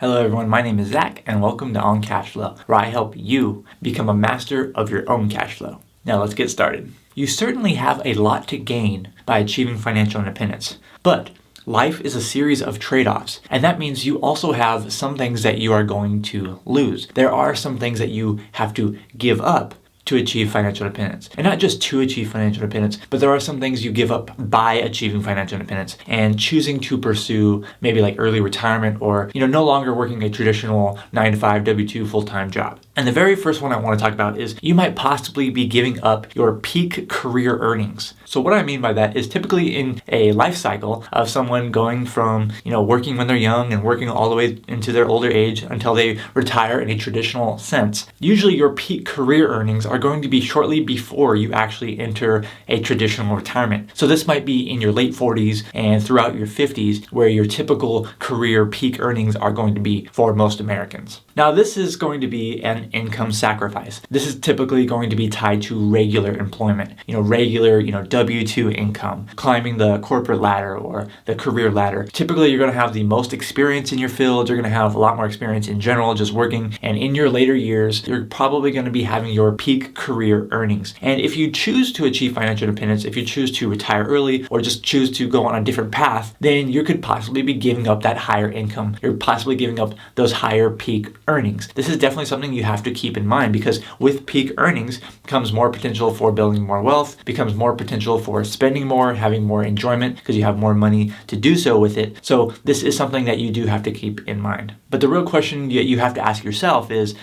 Hello everyone, my name is Zach and welcome to On Cash Flow, where I help you become a master of your own cash flow. Now let's get started. You certainly have a lot to gain by achieving financial independence, but life is a series of trade-offs, and that means you also have some things that you are going to lose. There are some things that you have to give up to achieve financial independence. And not just to achieve financial independence, but there are some things you give up by achieving financial independence and choosing to pursue maybe like early retirement or, no longer working a traditional 9-to-5 W-2 full-time job. And the very first one I want to talk about is you might possibly be giving up your peak career earnings. So what I mean by that is typically in a life cycle of someone going from, working when they're young and working all the way into their older age until they retire in a traditional sense. Usually your peak career earnings are going to be shortly before you actually enter a traditional retirement. So this might be in your late 40s and throughout your 50s where your typical career peak earnings are going to be for most Americans. Now this is going to be an income sacrifice. This is typically going to be tied to regular employment, regular, W-2 income, climbing the corporate ladder or the career ladder. Typically you're going to have the most experience in your field. You're going to have a lot more experience in general just working. And in your later years, you're probably going to be having your peak career earnings. And if you choose to achieve financial independence, if you choose to retire early or just choose to go on a different path, then you could possibly be giving up that higher income. You're possibly giving up those higher peak earnings. This is definitely something you have to keep in mind because with peak earnings comes more potential for building more wealth, becomes more potential for spending more, having more enjoyment because you have more money to do so with it. So this is something that you do have to keep in mind. But the real question you have to ask yourself is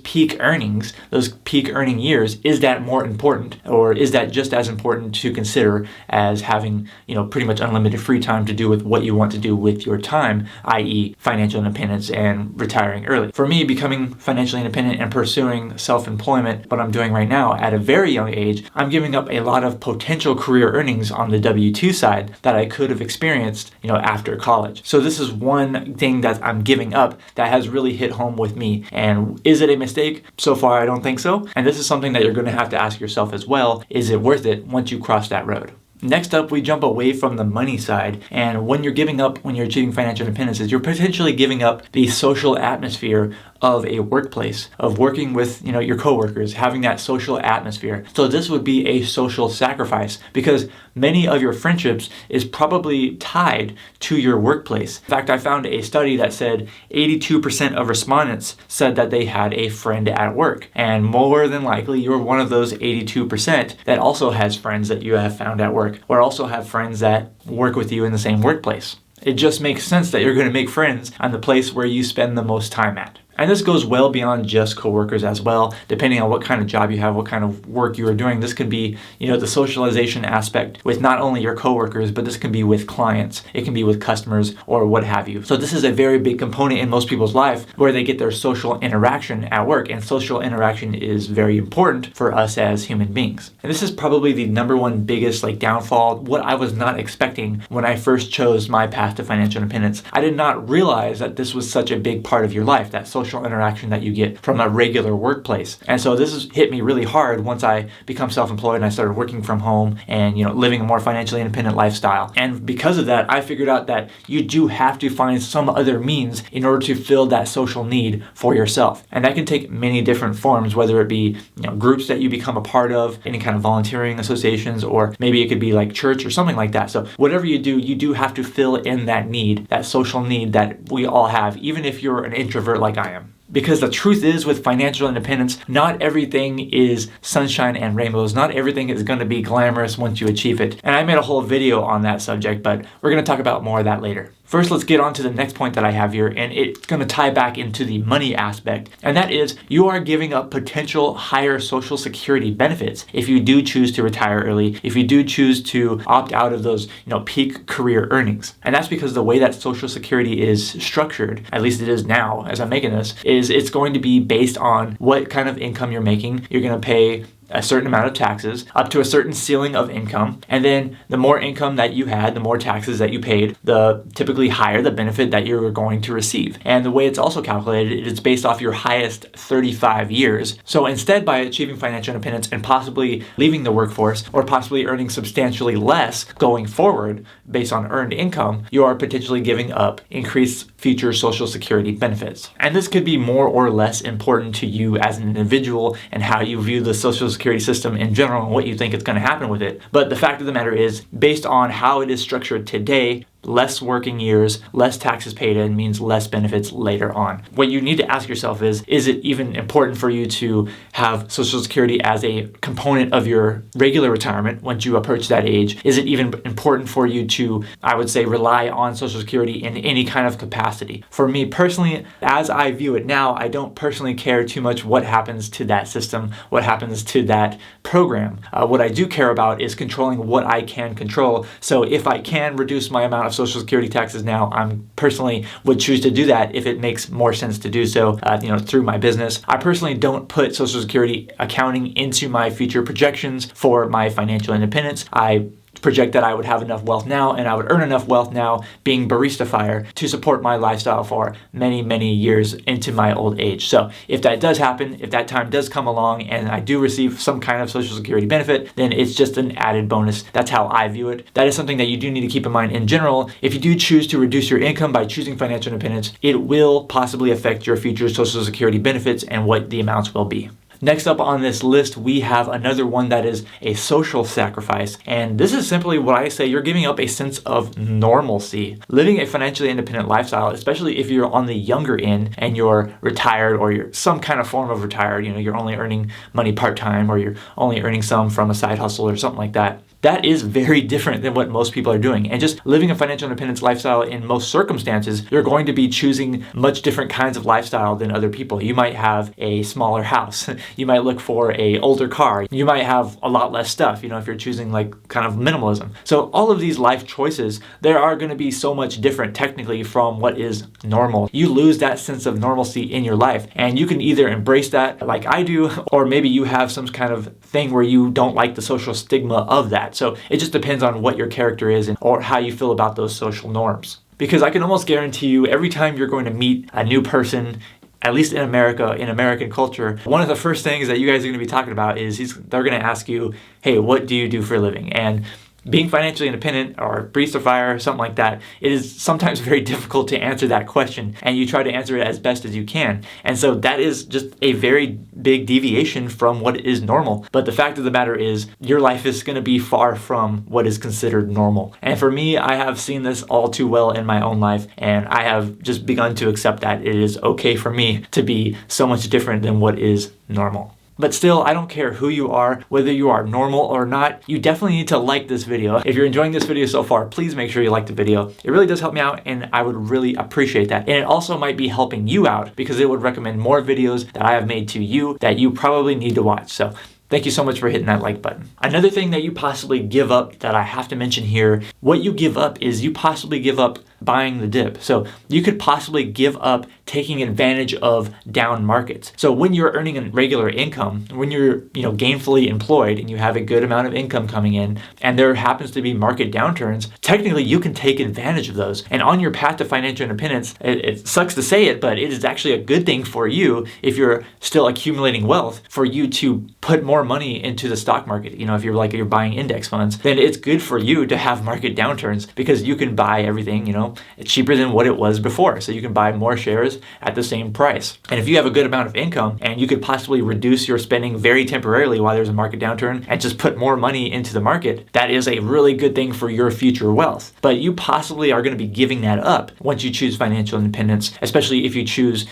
peak earnings, those peak earning years, is that more important or is that just as important to consider as having, pretty much unlimited free time to do with what you want to do with your time, i.e. financial independence and retiring early? For me, becoming financially independent and pursuing self-employment, what I'm doing right now at a very young age, I'm giving up a lot of potential career earnings on the W-2 side that I could have experienced, after college. So this is one thing that I'm giving up that has really hit home with me. And is it a mistake? So far, I don't think so. And this is something that you're going to have to ask yourself as well. Is it worth it once you cross that road? Next up, we jump away from the money side. And when you're achieving financial independence, you're potentially giving up the social atmosphere of a workplace, of working with, your coworkers, having that social atmosphere. So this would be a social sacrifice because many of your friendships is probably tied to your workplace. In fact, I found a study that said 82% of respondents said that they had a friend at work. And more than likely, you're one of those 82% that also has friends that you have found at work or also have friends that work with you in the same workplace. It just makes sense that you're going to make friends on the place where you spend the most time at. And this goes well beyond just coworkers as well, depending on what kind of job you have, what kind of work you are doing. This could be, the socialization aspect with not only your coworkers, but this can be with clients. It can be with customers or what have you. So this is a very big component in most people's life where they get their social interaction at work. And social interaction is very important for us as human beings. And this is probably the number one biggest downfall, what I was not expecting when I first chose my path to financial independence. I did not realize that this was such a big part of your life, that social interaction that you get from a regular workplace. And so this has hit me really hard once I become self-employed and I started working from home and living a more financially independent lifestyle. And because of that, I figured out that you do have to find some other means in order to fill that social need for yourself. And that can take many different forms, whether it be groups that you become a part of, any kind of volunteering associations, or maybe it could be like church or something like that. So whatever you do have to fill in that need, that social need that we all have, even if you're an introvert like I am. Because the truth is, with financial independence, not everything is sunshine and rainbows. Not everything is going to be glamorous once you achieve it. And I made a whole video on that subject, but we're going to talk about more of that later. First, let's get on to the next point that I have here, and it's going to tie back into the money aspect, and that is you are giving up potential higher Social Security benefits if you do choose to retire early, if you do choose to opt out of those, peak career earnings. And that's because the way that Social Security is structured, at least it is now as I'm making this, is it's going to be based on what kind of income you're making. You're going to pay a certain amount of taxes up to a certain ceiling of income. And then the more income that you had, the more taxes that you paid, the typically higher the benefit that you're going to receive. And the way it's also calculated, it's based off your highest 35 years. So instead, by achieving financial independence and possibly leaving the workforce or possibly earning substantially less going forward based on earned income, you are potentially giving up increased future Social Security benefits. And this could be more or less important to you as an individual and how you view the Social Security system in general and what you think is going to happen with it. But the fact of the matter is, based on how it is structured today, less working years, less taxes paid in means less benefits later on. What you need to ask yourself is it even important for you to have Social Security as a component of your regular retirement once you approach that age? Is it even important for you to, I would say, rely on Social Security in any kind of capacity? For me personally, as I view it now, I don't personally care too much what happens to that system, what happens to that program. What I do care about is controlling what I can control. So if I can reduce my amount of Social Security taxes now, I'm personally would choose to do that if it makes more sense to do so, through my business. I personally don't put Social Security accounting into my future projections for my financial independence. I project that I would have enough wealth now and I would earn enough wealth now being barista fire to support my lifestyle for many, many years into my old age. So if that does happen, if that time does come along and I do receive some kind of Social Security benefit, then it's just an added bonus. That's how I view it. That is something that you do need to keep in mind in general. If you do choose to reduce your income by choosing financial independence, it will possibly affect your future Social Security benefits and what the amounts will be. Next up on this list, we have another one that is a social sacrifice. And this is simply what I say, you're giving up a sense of normalcy. Living a financially independent lifestyle, especially if you're on the younger end and you're retired or you're some kind of form of retired, you're only earning money part-time or you're only earning some from a side hustle or something like that. That is very different than what most people are doing. And just living a financial independence lifestyle in most circumstances, you're going to be choosing much different kinds of lifestyle than other people. You might have a smaller house. You might look for a older car. You might have a lot less stuff, if you're choosing like kind of minimalism. So all of these life choices, there are going to be so much different technically from what is normal. You lose that sense of normalcy in your life and you can either embrace that like I do, or maybe you have some kind of thing where you don't like the social stigma of that. So it just depends on what your character is or how you feel about those social norms. Because I can almost guarantee you every time you're going to meet a new person, at least in America, in American culture, one of the first things that you guys are going to be talking about is they're going to ask you, hey, what do you do for a living? And being financially independent or barista fire or something like that, it is sometimes very difficult to answer that question and you try to answer it as best as you can. And so that is just a very big deviation from what is normal. But the fact of the matter is your life is going to be far from what is considered normal. And for me, I have seen this all too well in my own life and I have just begun to accept that it is okay for me to be so much different than what is normal. But still, I don't care who you are, whether you are normal or not, you definitely need to like this video. If you're enjoying this video so far, please make sure you like the video. It really does help me out and I would really appreciate that. And it also might be helping you out because it would recommend more videos that I have made to you that you probably need to watch. So thank you so much for hitting that like button. Another thing that you possibly give up that I have to mention here, what you give up is you possibly give up buying the dip. So you could possibly give up taking advantage of down markets. So when you're earning a regular income, when you're gainfully employed and you have a good amount of income coming in and there happens to be market downturns, technically you can take advantage of those. And on your path to financial independence, it sucks to say it, but it is actually a good thing for you if you're still accumulating wealth for you to put more money into the stock market. If you're buying index funds, then it's good for you to have market downturns because you can buy everything, it's cheaper than what it was before. So you can buy more shares at the same price. And if you have a good amount of income and you could possibly reduce your spending very temporarily while there's a market downturn and just put more money into the market, that is a really good thing for your future wealth. But you possibly are going to be giving that up once you choose financial independence, especially if you choose,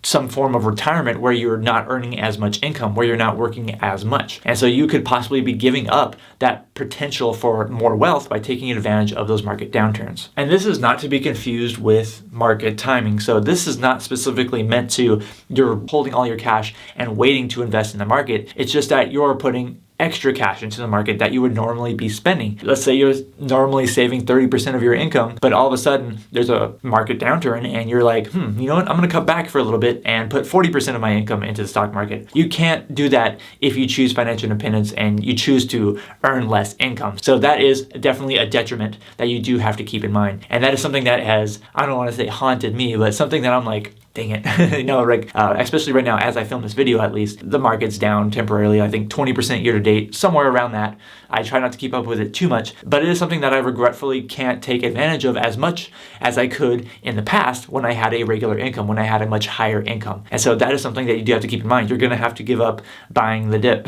some form of retirement where you're not earning as much income, where you're not working as much. And so you could possibly be giving up that potential for more wealth by taking advantage of those market downturns. And this is not to be confused with market timing. So this is not specifically meant to, you're holding all your cash and waiting to invest in the market. It's just that you're putting extra cash into the market that you would normally be spending. Let's say you're normally saving 30% of your income, but all of a sudden there's a market downturn and you're like, you know what, I'm gonna cut back for a little bit and put 40% of my income into the stock market. You can't do that if you choose financial independence and you choose to earn less income. So that is definitely a detriment that you do have to keep in mind. And that is something that has, I don't want to say haunted me, but something that I'm like, dang it. You know, like, especially right now, as I film this video, at least, the market's down temporarily, I think 20% year to date, somewhere around that. I try not to keep up with it too much, but it is something that I regretfully can't take advantage of as much as I could in the past when I had a regular income, when I had a much higher income. And so that is something that you do have to keep in mind. You're going to have to give up buying the dip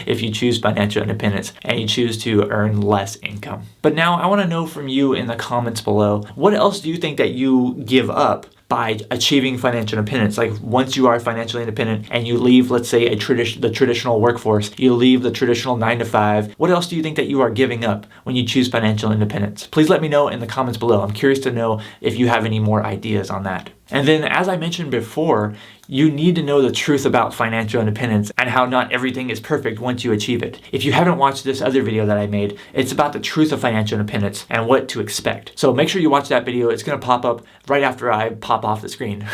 if you choose financial independence and you choose to earn less income. But now I want to know from you in the comments below, what else do you think that you give up by achieving financial independence? Like, once you are financially independent and you leave, let's say, the traditional workforce, you leave the traditional 9 to 5, what else do you think that you are giving up when you choose financial independence? Please let me know in the comments below. I'm curious to know if you have any more ideas on that. And then, as I mentioned before, you need to know the truth about financial independence and how not everything is perfect once you achieve it. If you haven't watched this other video that I made, it's about the truth of financial independence and what to expect. So make sure you watch that video. It's going to pop up right after I pop off the screen.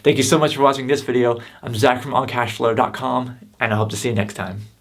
Thank you so much for watching this video. I'm Zach from OnCashflow.com, and I hope to see you next time.